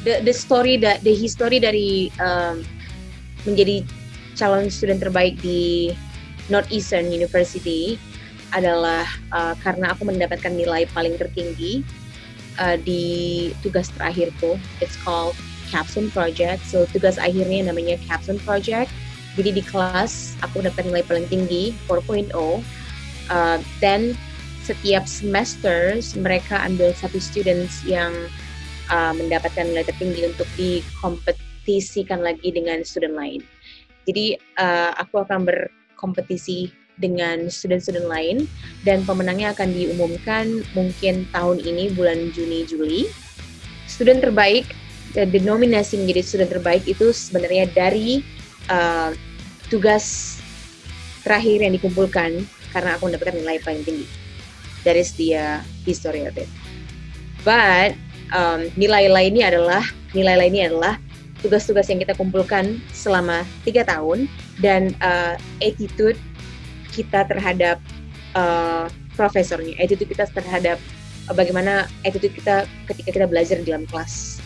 the history dari menjadi calon student terbaik di Northeastern University adalah karena aku mendapatkan nilai paling tertinggi di tugas terakhirku. It's called Capstone Project. So tugas akhirnya namanya Capstone Project. Jadi di kelas aku dapat nilai paling tinggi 4.0. Dan setiap semester mereka ambil satu students yang mendapatkan nilai tertinggi untuk dikompetisikan lagi dengan student lain. Jadi aku akan berkompetisi dengan student-student lain dan pemenangnya akan diumumkan mungkin tahun ini bulan Juni-Juli. Student terbaik, denominasi menjadi student terbaik itu sebenarnya dari tugas terakhir yang dikumpulkan karena aku mendapatkan nilai paling tinggi. That is the history of it. But nilai lainnya adalah tugas-tugas yang kita kumpulkan selama 3 tahun dan attitude kita terhadap profesornya, attitude kita terhadap bagaimana attitude kita ketika kita belajar di dalam kelas.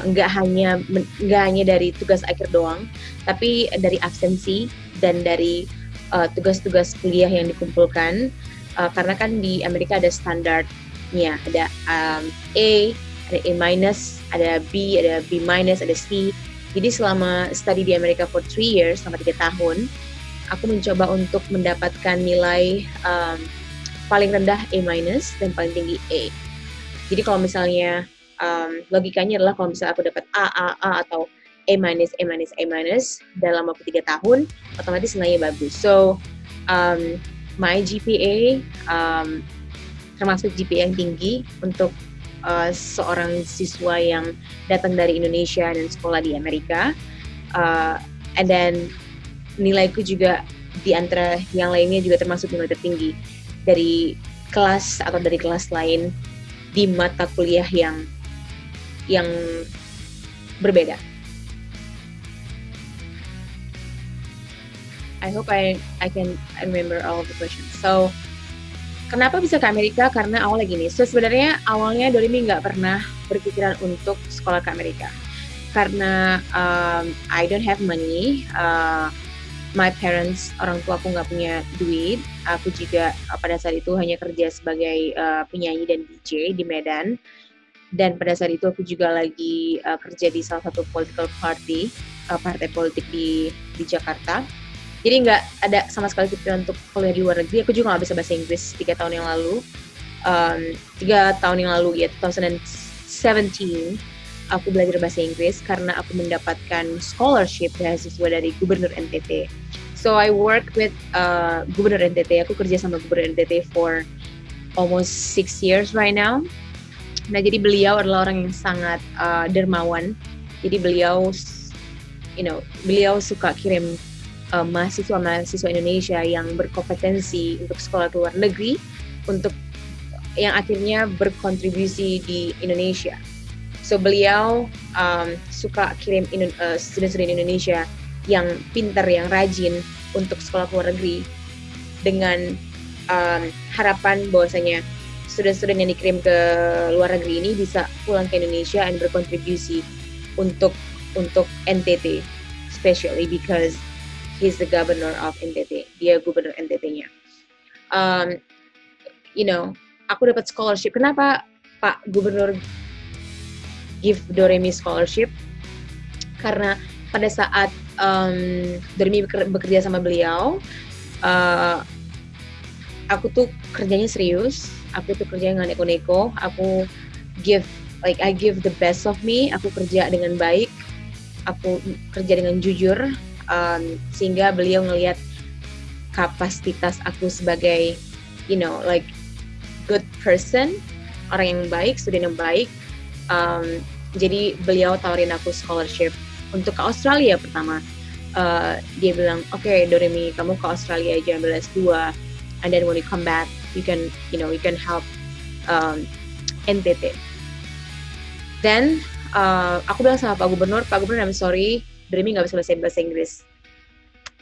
Nggak hanya dari tugas akhir doang, tapi dari absensi dan dari tugas-tugas kuliah yang dikumpulkan. Karena kan di Amerika ada standarnya, ada A, ada A minus, ada B, ada B minus, ada C. Jadi selama study di Amerika for 3 years, selama 3 tahun, aku mencoba untuk mendapatkan nilai paling rendah A minus dan paling tinggi A. Jadi kalau misalnya logikanya adalah kalau misalnya aku dapat A atau A minus dalam waktu 3 tahun, otomatis nilainya bagus. So my GPA termasuk GPA yang tinggi untuk seorang siswa yang datang dari Indonesia dan sekolah di Amerika. And then nilaiku juga di antara yang lainnya juga termasuk nilai tertinggi dari kelas atau dari kelas lain di mata kuliah yang berbeda. I hope I can remember all of the questions. So, kenapa bisa ke Amerika? Karena awalnya gini. So, sebenarnya awalnya Doremi nggak pernah berpikiran untuk sekolah ke Amerika. Karena I don't have money. My parents, orang tua aku nggak punya duit. Aku juga pada saat itu hanya kerja sebagai penyanyi dan DJ di Medan. Dan pada saat itu aku juga lagi kerja di salah satu political party, partai politik di Jakarta. Jadi nggak ada sama sekali pikiran untuk kuliah di luar negeri. Aku juga nggak bisa bahasa Inggris 3 tahun yang lalu. 3 tahun yang lalu ya, 2017, aku belajar bahasa Inggris karena aku mendapatkan scholarship beasiswa dari Gubernur NTT. So I work with Gubernur NTT. Aku kerja sama Gubernur NTT for almost 6 years right now. Nah, jadi beliau adalah orang yang sangat dermawan. Jadi beliau suka kirim mahasiswa Indonesia yang berkompetensi untuk sekolah ke luar negeri untuk yang akhirnya berkontribusi di Indonesia. So beliau suka kirim student-student Indonesia yang pintar, yang rajin untuk sekolah ke luar negeri dengan harapan bahwasanya student-student yang dikirim ke luar negeri ini bisa pulang ke Indonesia dan berkontribusi untuk NTT, especially because he's the governor of NTT. Dia gubernur NTT-nya. Aku dapat scholarship. Kenapa Pak Gubernur give Doremi scholarship? Karena pada saat Doremi bekerja sama beliau, aku tuh kerjanya serius. Aku tuh kerja dengan neko-neko. I give the best of me. Aku kerja dengan baik. Aku kerja dengan jujur. Sehingga beliau ngelihat kapasitas aku sebagai good person, orang yang baik, student yang baik. Jadi beliau tawarin aku scholarship untuk ke Australia pertama. Dia bilang, okay, Doremi, kamu ke Australia aja ambil S2, and then when you come back you can help NTT. Then aku bilang sama Pak Gubernur, I'm sorry, Doremi nggak bisa bahasa Inggris.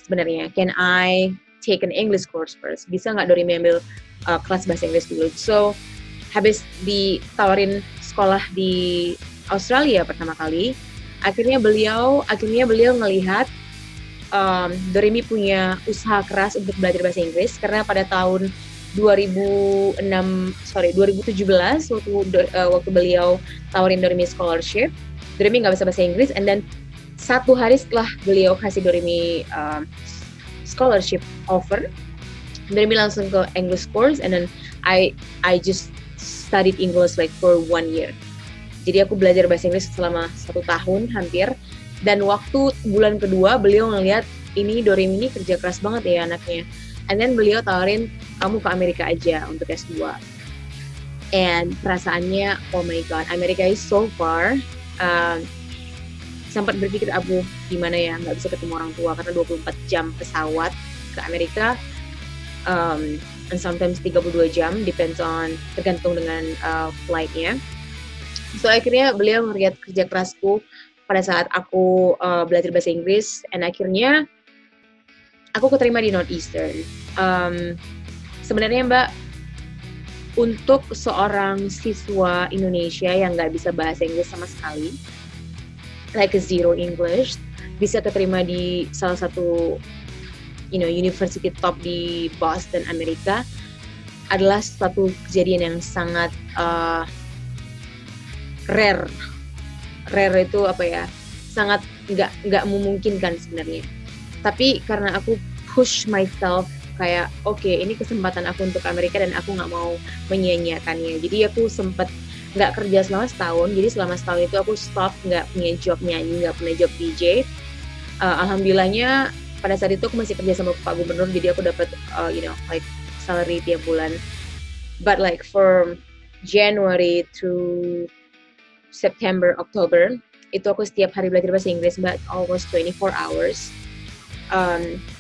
Sebenarnya, can I take an English course first? Bisa nggak Doremi ambil kelas bahasa Inggris dulu? So, habis ditawarin sekolah di Australia pertama kali. Akhirnya beliau ngelihat Doremi punya usaha keras untuk belajar bahasa Inggris, karena pada tahun 2017 waktu beliau tawarin Doremi scholarship, Doremi nggak bisa bahasa Inggris, and then 1 hari setelah beliau kasih Doremi scholarship offer, Doremi langsung ke English course, and then I just studied English like for 1 year. Jadi aku belajar bahasa Inggris selama 1 tahun hampir, dan waktu bulan kedua beliau ngeliat ini Doremi ini kerja keras banget ya anaknya, and then beliau tawarin kamu ke Amerika aja untuk S2. And perasaannya, oh my god, Amerika is so far. Sempat berpikir aku gimana ya, nggak bisa ketemu orang tua karena 24 jam pesawat ke Amerika, and sometimes 32 jam, tergantung dengan flightnya. So akhirnya beliau ngeliat kerja kerasku pada saat aku belajar bahasa Inggris, and akhirnya aku keterima di Northeastern. Sebenarnya Mbak, untuk seorang siswa Indonesia yang nggak bisa bahasa Inggris sama sekali, like a zero English, bisa keterima di salah satu university top di Boston, Amerika, adalah suatu kejadian yang sangat rare itu apa ya, sangat nggak memungkinkan sebenarnya. Tapi karena aku push myself kayak oke, ini kesempatan aku untuk Amerika dan aku nggak mau menyia-nyiakannya. Jadi aku sempat nggak kerja selama setahun. Jadi selama setahun itu aku stop, nggak punya job nyanyi, nggak punya job DJ. Alhamdulillahnya pada saat itu aku masih kerja sama Pak Gubernur, jadi aku dapat like salary tiap bulan. But like from January through September, Oktober, itu aku setiap hari belajar bahasa Inggris, Mbak, almost 24 hours.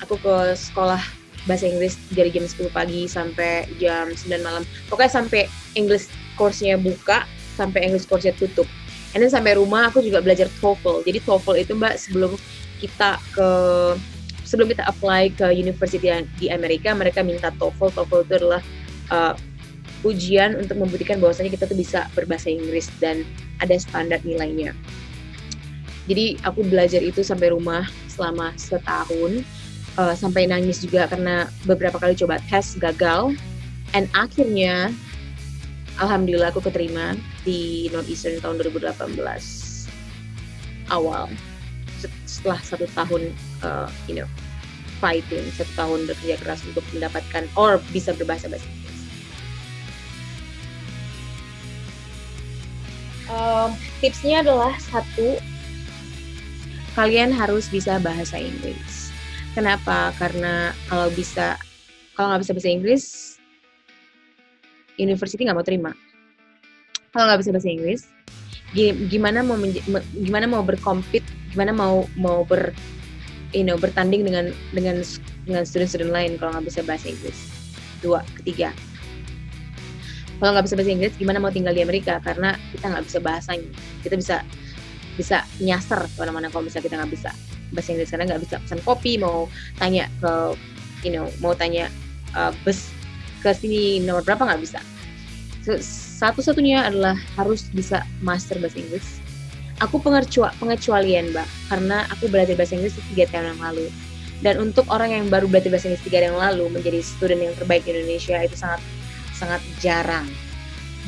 Aku ke sekolah bahasa Inggris dari jam 10 pagi sampai jam 9 malam. Pokoknya sampai English course-nya buka, sampai English course-nya tutup. And then sampai rumah aku juga belajar TOEFL. Jadi TOEFL itu, Mbak, sebelum kita apply ke university di Amerika, mereka minta TOEFL. TOEFL itu adalah ujian untuk membuktikan bahwasanya kita tuh bisa berbahasa Inggris dan ada standar nilainya. Jadi aku belajar itu sampai rumah selama setahun, sampai nangis juga karena beberapa kali coba tes gagal, and akhirnya alhamdulillah aku keterima di Northeastern tahun 2018 awal, setelah 1 tahun fighting, 1 tahun bekerja keras untuk mendapatkan or bisa berbahasa Inggris. Tipsnya adalah 1, kalian harus bisa bahasa Inggris. Kenapa? Karena kalau nggak bisa bahasa Inggris, university nggak mau terima. Kalau nggak bisa bahasa Inggris, gimana mau berkompet, gimana mau bertanding dengan student-student lain kalau nggak bisa bahasa Inggris. 2, ketiga, kalau nggak bisa bahasa Inggris, gimana mau tinggal di Amerika? Karena kita nggak bisa bahasanya. Kita bisa nyasar kemana-mana kalau misalnya kita nggak bisa bahasa Inggris, karena nggak bisa pesan kopi, mau tanya bus ke sini nomor berapa, nggak bisa. So, satu-satunya adalah harus bisa master bahasa Inggris. Aku pengecualian, Mbak, karena aku belajar bahasa Inggris 3 tahun yang lalu. Dan untuk orang yang baru belajar bahasa Inggris 3 tahun yang lalu menjadi student yang terbaik di Indonesia itu sangat jarang,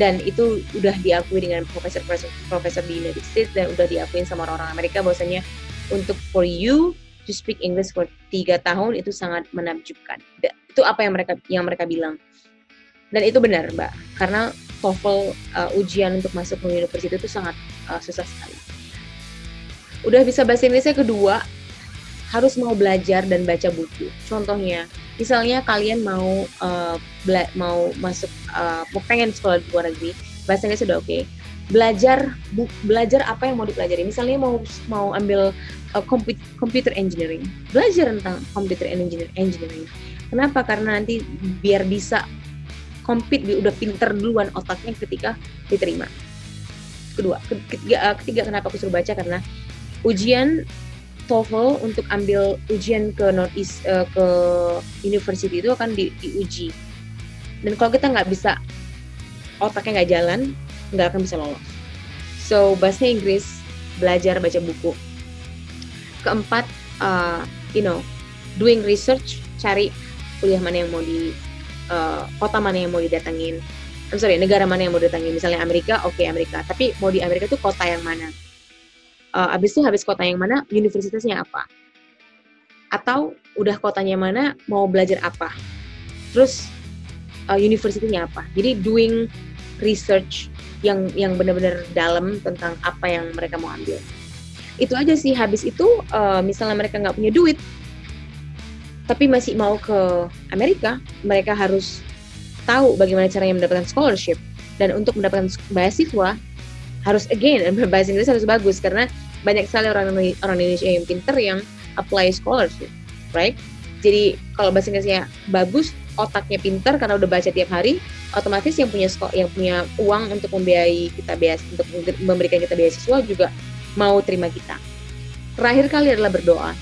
dan itu udah diakui dengan profesor di United States, dan udah diakuin sama orang-orang Amerika bahwasanya untuk for you to speak English for 3 tahun itu sangat menakjubkan. Itu apa yang mereka bilang, dan itu benar, Mbak, karena TOEFL ujian untuk masuk ke universitas itu sangat susah sekali. Udah bisa bahasa Inggrisnya, kedua harus mau belajar dan baca buku. Contohnya, misalnya kalian mau pengen sekolah di luar negeri, bahasa Inggris sudah oke. Belajar apa yang mau dipelajari. Misalnya mau ambil computer engineering, belajar tentang computer engineering. Kenapa? Karena nanti biar bisa compete, udah pinter duluan otaknya ketika diterima. Ketiga, kenapa aku suruh baca? Karena ujian TOEFL untuk ambil ujian ke Northeast ke university itu akan diuji, dan kalau kita nggak bisa, otaknya nggak jalan, nggak akan bisa lolos. So bahasa Inggris, belajar baca buku. Keempat, doing research, cari kuliah mana yang mau kota mana yang mau didatengin. Negara mana yang mau didatengin. Misalnya Amerika, oke, Amerika. Tapi mau di Amerika tuh kota yang mana? Habis kota yang mana, universitasnya apa? Atau udah kotanya mana, mau belajar apa? Terus universitasnya apa? Jadi doing research yang benar-benar dalam tentang apa yang mereka mau ambil. Itu aja sih. Habis itu misalnya mereka nggak punya duit tapi masih mau ke Amerika, mereka harus tahu bagaimana caranya mendapatkan scholarship. Dan untuk mendapatkan beasiswa harus bahasa Inggris harus bagus, karena banyak sekali orang Indonesia yang pinter yang apply scholarship, right? Jadi kalau bahasa Inggrisnya bagus, otaknya pinter karena udah baca tiap hari, otomatis yang punya uang untuk membiayai kita untuk memberikan kita beasiswa juga mau terima kita. Terakhir kali adalah berdoa,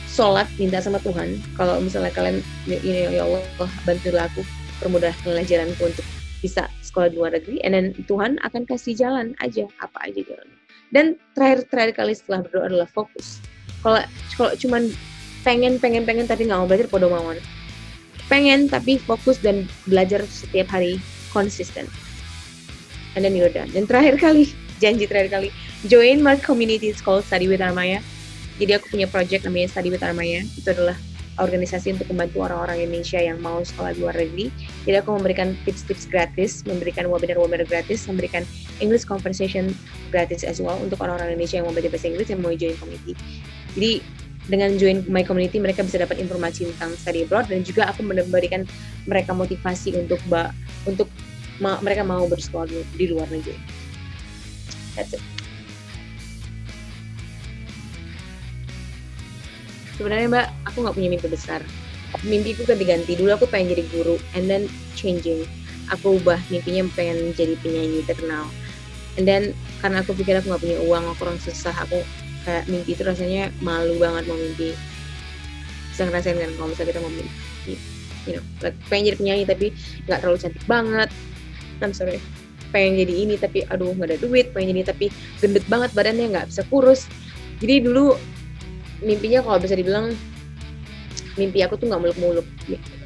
sholat, minta sama Tuhan. Kalau misalnya kalian ya Allah, bantulah aku, permudah jalanku untuk bisa sekolah di luar negeri, and then Tuhan akan kasih jalan aja, apa aja jalannya. Dan terakhir kali setelah berdoa adalah fokus. Kalau cuman pengen tapi nggak mau belajar, podo mawon. Pengen tapi fokus dan belajar setiap hari konsisten, and then you're done. Dan janji terakhir kali, join my community, it's called Study with Armaya. Jadi aku punya project namanya Study with Armaya. Itu adalah organisasi untuk membantu orang-orang Indonesia yang mau sekolah di luar negeri. Jadi aku memberikan tips-tips gratis, memberikan webinar-webinar gratis, memberikan English conversation gratis as well untuk orang-orang Indonesia yang mau belajar bahasa Inggris yang mau join community. Jadi dengan join my community, mereka bisa dapat informasi tentang study abroad, dan juga aku memberikan mereka motivasi untuk mereka mau bersekolah di luar negeri. That's it. Sebenarnya Mbak, aku nggak punya mimpi besar. Mimpiku ganti-ganti. Dulu aku pengen jadi guru, and then changing. Aku ubah mimpinya pengen jadi penyanyi terkenal. And then karena aku pikir aku nggak punya uang, aku orang susah, aku kayak mimpi itu rasanya malu banget mau mimpi. Bisa ngerasain kan kalau misalnya kita mau mimpi, like pengen jadi penyanyi tapi nggak terlalu cantik banget. Pengen jadi ini tapi aduh nggak ada duit. Pengen jadi tapi gendut banget badannya, nggak bisa kurus. Jadi dulu mimpinya kalau bisa dibilang, mimpi aku tuh nggak muluk-muluk.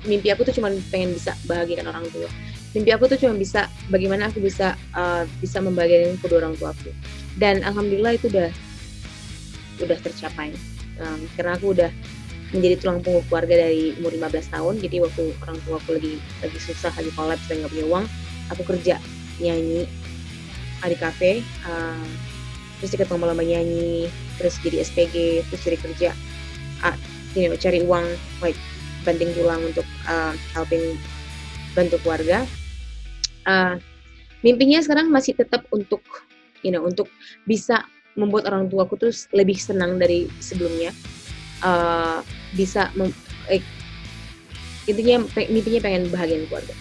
Mimpi aku tuh cuma pengen bisa bahagiakan orang tua. Mimpi aku tuh cuma bisa bagaimana aku bisa membahagiakan kedua orang tua aku. Dan alhamdulillah itu udah tercapai. Karena aku udah menjadi tulang punggung keluarga dari umur 15 tahun. Jadi waktu orang tua aku lagi susah, lagi kolaps dan nggak punya uang, aku kerja nyanyi di kafe. Terus ikut lomba-lomba nyanyi, terus jadi SPG, terus jadi kerja, cari uang, like banting tulang untuk helping bantu keluarga. Mimpinya sekarang masih tetap untuk bisa membuat orang tuaku tuh lebih senang dari sebelumnya, intinya mimpinya pengen bahagiain keluarga,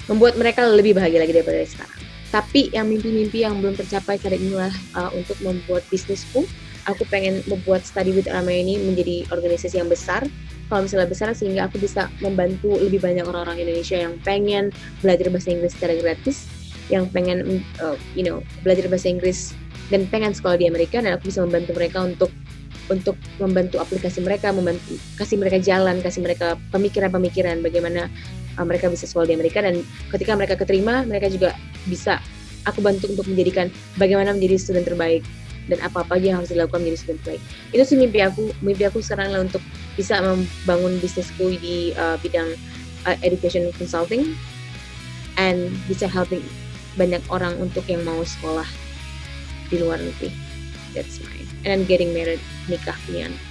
membuat mereka lebih bahagia lagi daripada sekarang. Tapi yang mimpi-mimpi yang belum tercapai saat inilah untuk membuat bisnisku. Aku pengen membuat Study with Armaya ini menjadi organisasi yang besar. Kalau misalnya besar, sehingga aku bisa membantu lebih banyak orang-orang Indonesia yang pengen belajar bahasa Inggris secara gratis, yang pengen belajar bahasa Inggris dan pengen sekolah di Amerika, dan aku bisa membantu mereka untuk membantu aplikasi mereka, kasih mereka jalan, kasih mereka pemikiran-pemikiran bagaimana mereka bisa sekolah di Amerika. Dan ketika mereka keterima, mereka juga bisa aku bantu untuk menjadikan bagaimana menjadi student terbaik dan apa-apa aja yang harus dilakukan menjadi student terbaik. Itu sih mimpi aku sekarang lah, untuk bisa membangun bisnisku di bidang education consulting, and bisa helping banyak orang untuk yang mau sekolah di luar negeri. That's mine. And I'm getting married, nikah punya anak.